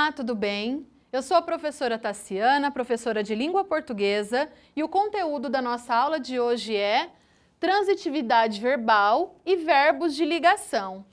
Olá, tudo bem? Eu sou a professora Tassiana, professora de língua portuguesa, e o conteúdo da nossa aula de hoje é transitividade verbal e verbos de ligação.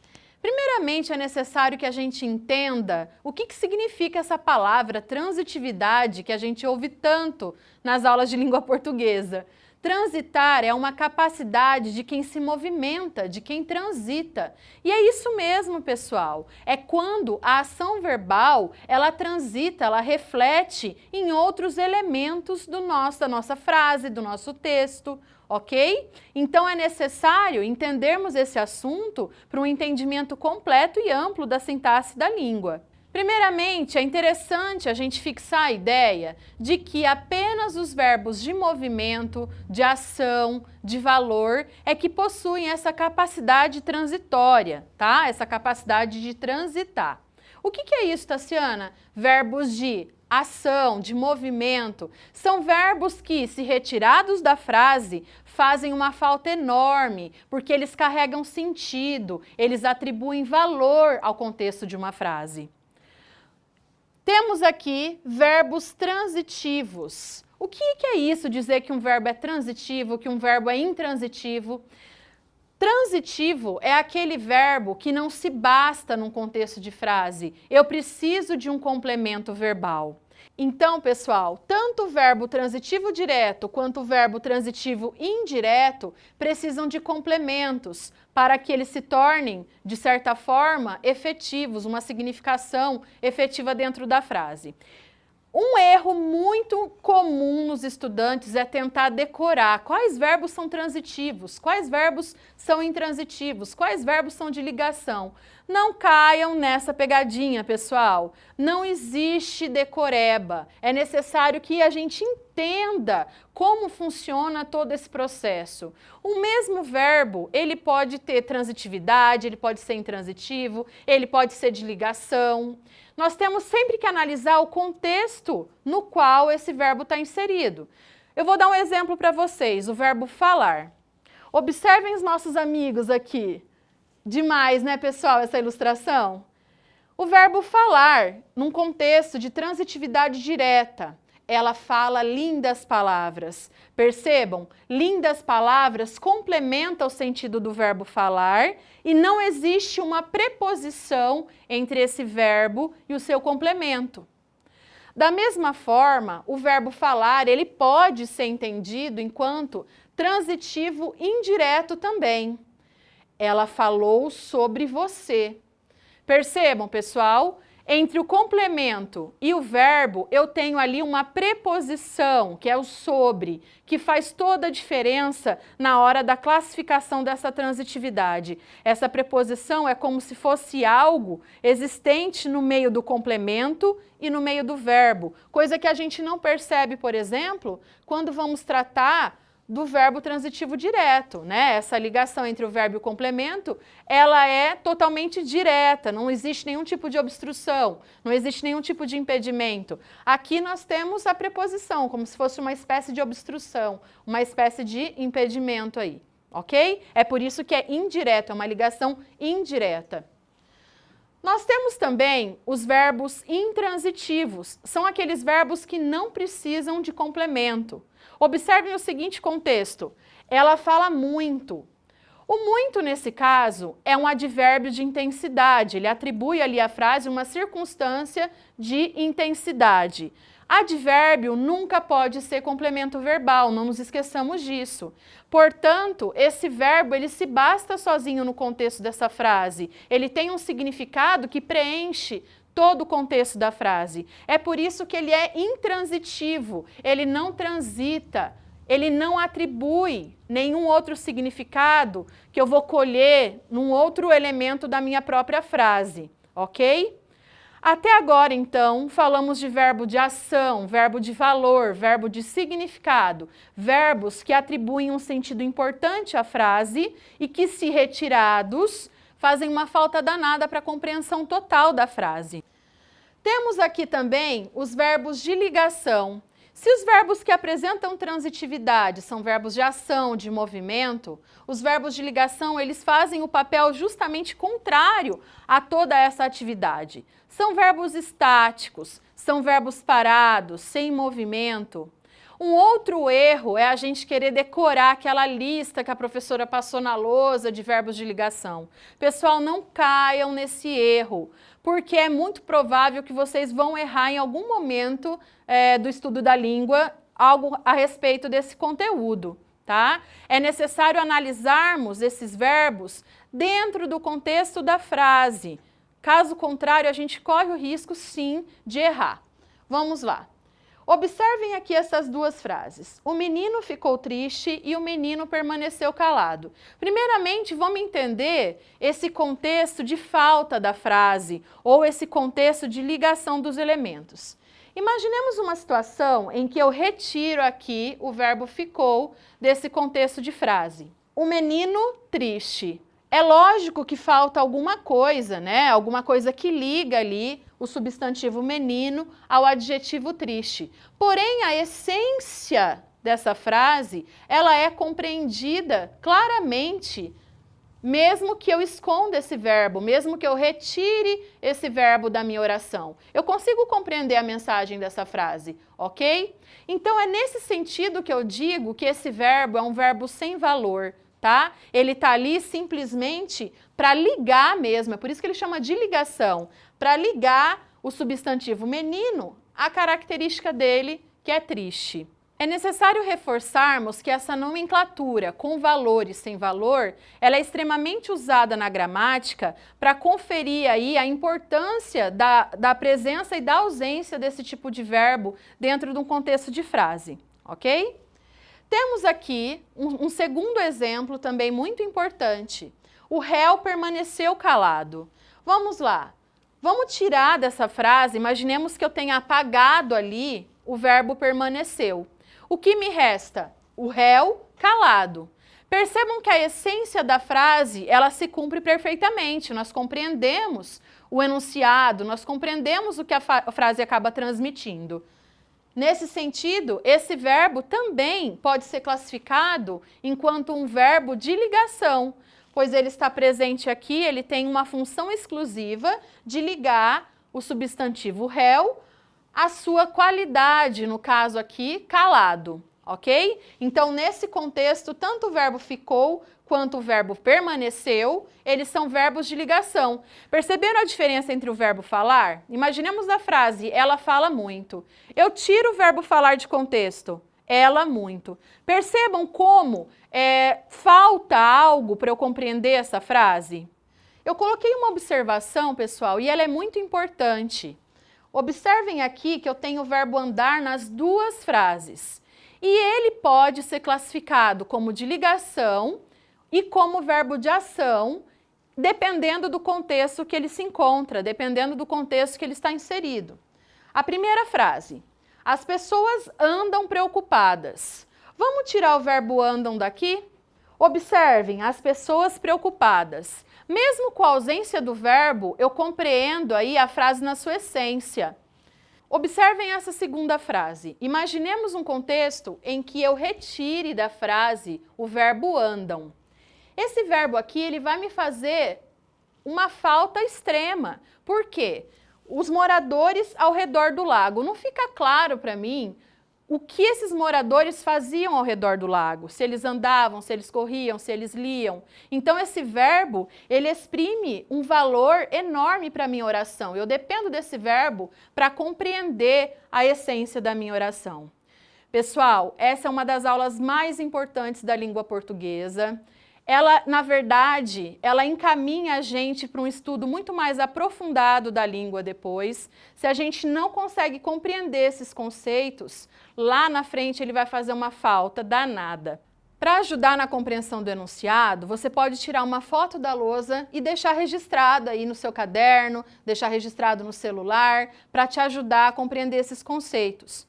Primeiramente, é necessário que a gente entenda o que significa essa palavra transitividade que a gente ouve tanto nas aulas de língua portuguesa. Transitar é uma capacidade de quem se movimenta, de quem transita. E é isso mesmo, pessoal. É quando a ação verbal, ela transita, ela reflete em outros elementos da nossa frase, do nosso texto, ok? Então é necessário entendermos esse assunto para um entendimento completo e amplo da sintaxe da língua. Primeiramente, é interessante a gente fixar a ideia de que apenas os verbos de movimento, de ação, de valor é que possuem essa capacidade transitória, tá? Essa capacidade de transitar. O que é isso, Tassiana? Verbos de ação, de movimento, são verbos que, se retirados da frase, fazem uma falta enorme, porque eles carregam sentido, eles atribuem valor ao contexto de uma frase. Temos aqui verbos transitivos. O que é isso, dizer que um verbo é transitivo, que um verbo é intransitivo? Transitivo é aquele verbo que não se basta num contexto de frase. Eu preciso de um complemento verbal. Então, pessoal, tanto o verbo transitivo direto quanto o verbo transitivo indireto precisam de complementos para que eles se tornem, de certa forma, efetivos, uma significação efetiva dentro da frase. Um erro muito comum nos estudantes é tentar decorar quais verbos são transitivos, quais verbos são intransitivos, quais verbos são de ligação. Não caiam nessa pegadinha, pessoal. Não existe decoreba. É necessário que a gente entenda como funciona todo esse processo. O mesmo verbo, ele pode ter transitividade, ele pode ser intransitivo, ele pode ser de ligação. Nós temos sempre que analisar o contexto no qual esse verbo está inserido. Eu vou dar um exemplo para vocês, o verbo falar. Observem os nossos amigos aqui. Demais, né, pessoal, essa ilustração? O verbo falar, num contexto de transitividade direta, ela fala lindas palavras. Percebam, lindas palavras complementam o sentido do verbo falar e não existe uma preposição entre esse verbo e o seu complemento. Da mesma forma, o verbo falar, ele pode ser entendido enquanto transitivo indireto também. Ela falou sobre você. Percebam, pessoal? Entre o complemento e o verbo, eu tenho ali uma preposição, que é o sobre, que faz toda a diferença na hora da classificação dessa transitividade. Essa preposição é como se fosse algo existente no meio do complemento e no meio do verbo, coisa que a gente não percebe, por exemplo, quando vamos tratar do verbo transitivo direto, né? Essa ligação entre o verbo e o complemento, ela é totalmente direta, não existe nenhum tipo de obstrução, não existe nenhum tipo de impedimento. Aqui nós temos a preposição, como se fosse uma espécie de obstrução, uma espécie de impedimento aí, ok? É por isso que é indireto, é uma ligação indireta. Nós temos também os verbos intransitivos, são aqueles verbos que não precisam de complemento. Observem o seguinte contexto, ela fala muito. O muito, nesse caso, é um advérbio de intensidade, ele atribui ali à frase uma circunstância de intensidade. Advérbio nunca pode ser complemento verbal, não nos esqueçamos disso. Portanto, esse verbo, ele se basta sozinho no contexto dessa frase. Ele tem um significado que preenche todo o contexto da frase. É por isso que ele é intransitivo, ele não transita, ele não atribui nenhum outro significado que eu vou colher num outro elemento da minha própria frase, ok? Até agora, então, falamos de verbo de ação, verbo de valor, verbo de significado, verbos que atribuem um sentido importante à frase e que, se retirados, fazem uma falta danada para a compreensão total da frase. Temos aqui também os verbos de ligação. Se os verbos que apresentam transitividade são verbos de ação, de movimento, os verbos de ligação, eles fazem o papel justamente contrário a toda essa atividade. São verbos estáticos, são verbos parados, sem movimento. Um outro erro é a gente querer decorar aquela lista que a professora passou na lousa de verbos de ligação. Pessoal, não caiam nesse erro, porque é muito provável que vocês vão errar em algum momento do estudo da língua algo a respeito desse conteúdo, tá? É necessário analisarmos esses verbos dentro do contexto da frase. Caso contrário, a gente corre o risco, sim, de errar. Vamos lá. Observem aqui essas duas frases. O menino ficou triste e o menino permaneceu calado. Primeiramente, vamos entender esse contexto de falta da frase ou esse contexto de ligação dos elementos. Imaginemos uma situação em que eu retiro aqui o verbo ficou desse contexto de frase. O menino triste. É lógico que falta alguma coisa, né? Alguma coisa que liga ali o substantivo menino ao adjetivo triste. Porém, a essência dessa frase, ela é compreendida claramente, mesmo que eu esconda esse verbo, mesmo que eu retire esse verbo da minha oração. Eu consigo compreender a mensagem dessa frase, ok? Então, é nesse sentido que eu digo que esse verbo é um verbo sem valor, tá? Ele está ali simplesmente para ligar mesmo, é por isso que ele chama de ligação, para ligar o substantivo menino à característica dele, que é triste. É necessário reforçarmos que essa nomenclatura com valor e sem valor, ela é extremamente usada na gramática para conferir aí a importância da presença e da ausência desse tipo de verbo dentro de um contexto de frase, ok? Temos aqui um segundo exemplo também muito importante. O réu permaneceu calado. Vamos lá. Vamos tirar dessa frase, imaginemos que eu tenha apagado ali o verbo permaneceu. O que me resta? O réu calado. Percebam que a essência da frase, ela se cumpre perfeitamente. Nós compreendemos o enunciado, nós compreendemos o que a frase acaba transmitindo. Nesse sentido, esse verbo também pode ser classificado enquanto um verbo de ligação, pois ele está presente aqui, ele tem uma função exclusiva de ligar o substantivo réu à sua qualidade, no caso aqui, calado, ok? Então, nesse contexto, tanto o verbo ficou quanto o verbo permaneceu, eles são verbos de ligação. Perceberam a diferença entre o verbo falar? Imaginemos a frase, ela fala muito. Eu tiro o verbo falar de contexto, ela muito. Percebam como falta algo para eu compreender essa frase? Eu coloquei uma observação, pessoal, e ela é muito importante. Observem aqui que eu tenho o verbo andar nas duas frases. E ele pode ser classificado como de ligação e como verbo de ação, dependendo do contexto que ele se encontra, dependendo do contexto que ele está inserido. A primeira frase, as pessoas andam preocupadas. Vamos tirar o verbo andam daqui? Observem, as pessoas preocupadas. Mesmo com a ausência do verbo, eu compreendo aí a frase na sua essência. Observem essa segunda frase. Imaginemos um contexto em que eu retire da frase o verbo andam. Esse verbo aqui, ele vai me fazer uma falta extrema. Por quê? Os moradores ao redor do lago. Não fica claro para mim o que esses moradores faziam ao redor do lago. Se eles andavam, se eles corriam, se eles liam. Então, esse verbo, ele exprime um valor enorme para a minha oração. Eu dependo desse verbo para compreender a essência da minha oração. Pessoal, essa é uma das aulas mais importantes da língua portuguesa. Ela, na verdade, ela encaminha a gente para um estudo muito mais aprofundado da língua depois. Se a gente não consegue compreender esses conceitos, lá na frente ele vai fazer uma falta danada. Para ajudar na compreensão do enunciado, você pode tirar uma foto da lousa e deixar registrado aí no seu caderno, deixar registrado no celular, para te ajudar a compreender esses conceitos.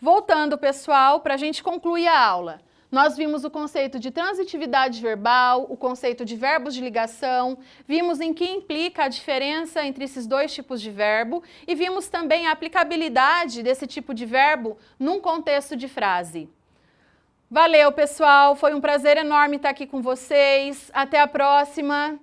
Voltando, pessoal, para a gente concluir a aula. Nós vimos o conceito de transitividade verbal, o conceito de verbos de ligação, vimos em que implica a diferença entre esses dois tipos de verbo e vimos também a aplicabilidade desse tipo de verbo num contexto de frase. Valeu, pessoal! Foi um prazer enorme estar aqui com vocês. Até a próxima!